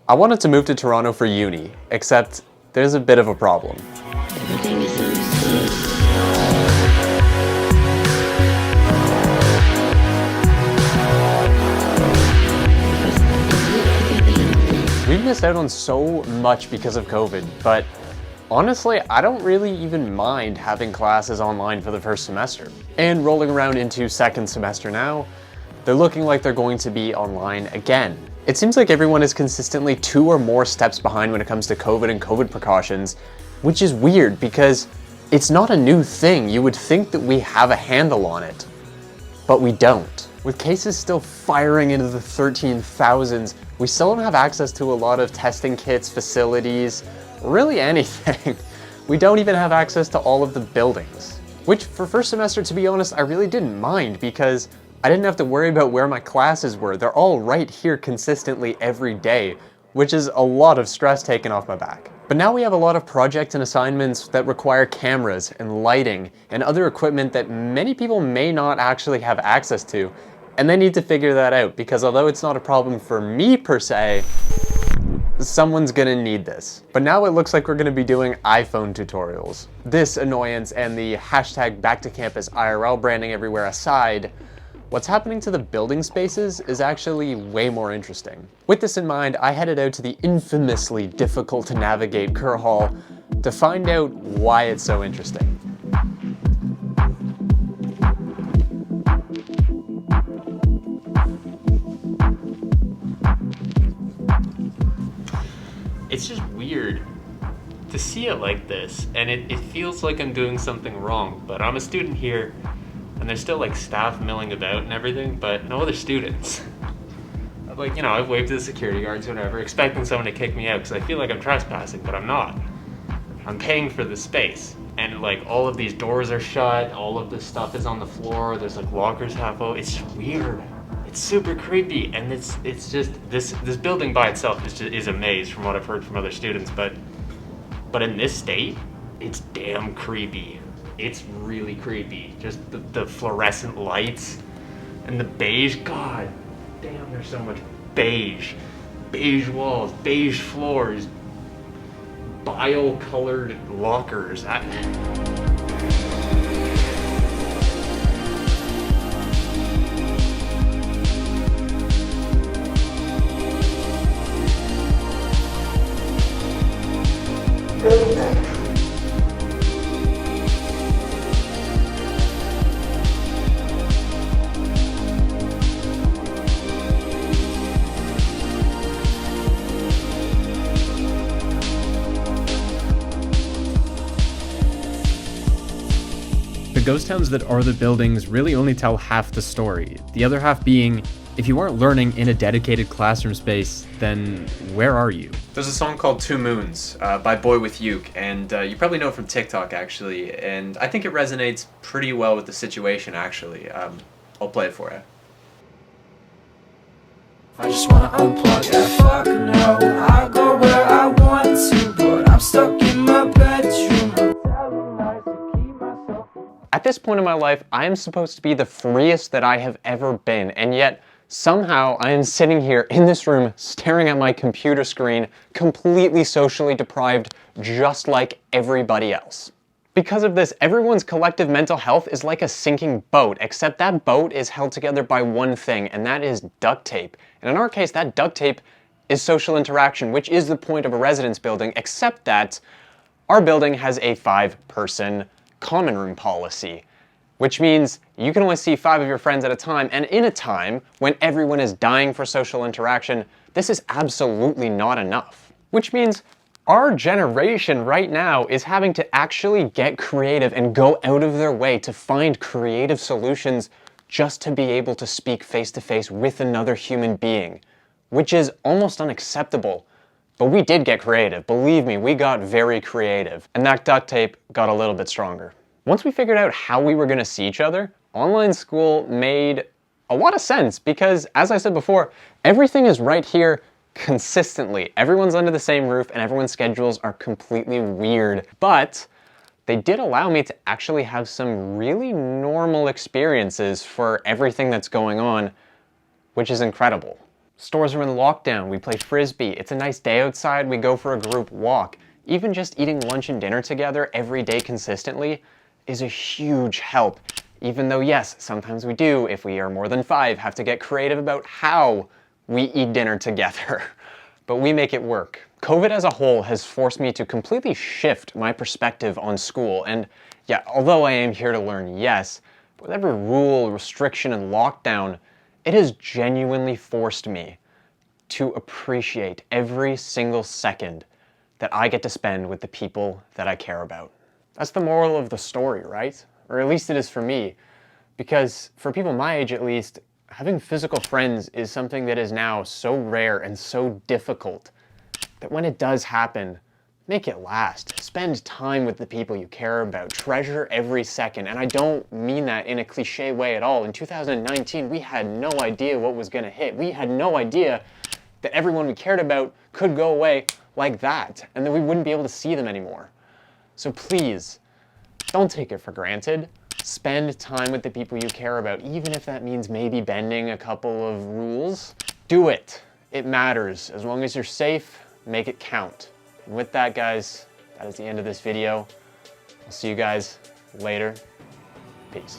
I wanted to move to Toronto for uni, except there's a bit of a problem. Everything is understood. We've missed out on so much because of COVID, but honestly, I don't really even mind having classes online for the first semester. And rolling around into second semester now, they're looking like they're going to be online again. It seems like everyone is consistently 2 or more steps behind when it comes to COVID and COVID precautions, which is weird because it's not a new thing. You would think that we have a handle on it, but we don't. With cases still firing into the 13,000s, we still don't have access to a lot of testing kits, facilities, really anything. We don't even have access to all of the buildings. Which for first semester, to be honest, I really didn't mind because I didn't have to worry about where my classes were. They're all right here consistently every day, which is a lot of stress taken off my back. But now we have a lot of projects and assignments that require cameras and lighting and other equipment that many people may not actually have access to. And they need to figure that out because although it's not a problem for me per se, someone's gonna need this. But now it looks like we're gonna be doing iPhone tutorials. This annoyance and the hashtag back to campus IRL branding everywhere aside, what's happening to the building spaces is actually way more interesting. With this in mind, I headed out to the infamously difficult to navigate Kerr Hall to find out why it's so interesting. It's just weird to see it like this, and it feels like I'm doing something wrong, but I'm a student here, and there's still like staff milling about and everything, but no other students. I've waved to the security guards, whatever, expecting someone to kick me out because I feel like I'm trespassing, but I'm not. I'm paying for the space, and like all of these doors are shut, all of this stuff is on the floor, there's like lockers half open. It's just weird. It's super creepy, and it's just this building by itself is a maze from what I've heard from other students, but in this state, it's damn creepy. It's really creepy. Just the fluorescent lights and the beige. God damn, there's so much beige. Beige walls, beige floors, bile-colored lockers. The ghost towns that are the buildings really only tell half the story. The other half being, if you aren't learning in a dedicated classroom space, then where are you? There's a song called 2 Moons by Boy with Uke, and you probably know it from TikTok actually, and I think it resonates pretty well with the situation actually. I'll play it for you. I just wanna unplug, yeah, fuck no. I go where I want to, but I'm stuck in my bedroom. At this point in my life, I am supposed to be the freest that I have ever been, and yet somehow I am sitting here in this room staring at my computer screen, completely socially deprived, just like everybody else. Because of this, everyone's collective mental health is like a sinking boat, except that boat is held together by one thing, and that is duct tape. And in our case, that duct tape is social interaction, which is the point of a residence building, except that our building has a 5-person common room policy, which means you can only see 5 of your friends at a time, and in a time when everyone is dying for social interaction, this is absolutely not enough. Which means our generation right now is having to actually get creative and go out of their way to find creative solutions just to be able to speak face to face with another human being, which is almost unacceptable. But we did get creative. Believe me, we got very creative. And that duct tape got a little bit stronger. Once we figured out how we were gonna see each other, online school made a lot of sense because, as I said before, everything is right here consistently. Everyone's under the same roof and everyone's schedules are completely weird. But they did allow me to actually have some really normal experiences for everything that's going on, which is incredible. Stores are in lockdown, we play frisbee. It's a nice day outside, we go for a group walk. Even just eating lunch and dinner together every day consistently is a huge help. Even though, yes, sometimes we do, if we are more than 5, have to get creative about how we eat dinner together. But we make it work. COVID as a whole has forced me to completely shift my perspective on school. And yeah, although I am here to learn, yes, with every rule, restriction, and lockdown, it has genuinely forced me to appreciate every single second that I get to spend with the people that I care about. That's the moral of the story, right? Or at least it is for me. Because for people my age at least, having physical friends is something that is now so rare and so difficult that when it does happen, make it last. Spend time with the people you care about. Treasure every second. And I don't mean that in a cliche way at all. In 2019, we had no idea what was gonna hit. We had no idea that everyone we cared about could go away like that, and that we wouldn't be able to see them anymore. So please, don't take it for granted. Spend time with the people you care about, even if that means maybe bending a couple of rules. Do it. It matters. As long as you're safe, make it count. And with that, guys, that is the end of this video. I'll see you guys later. Peace.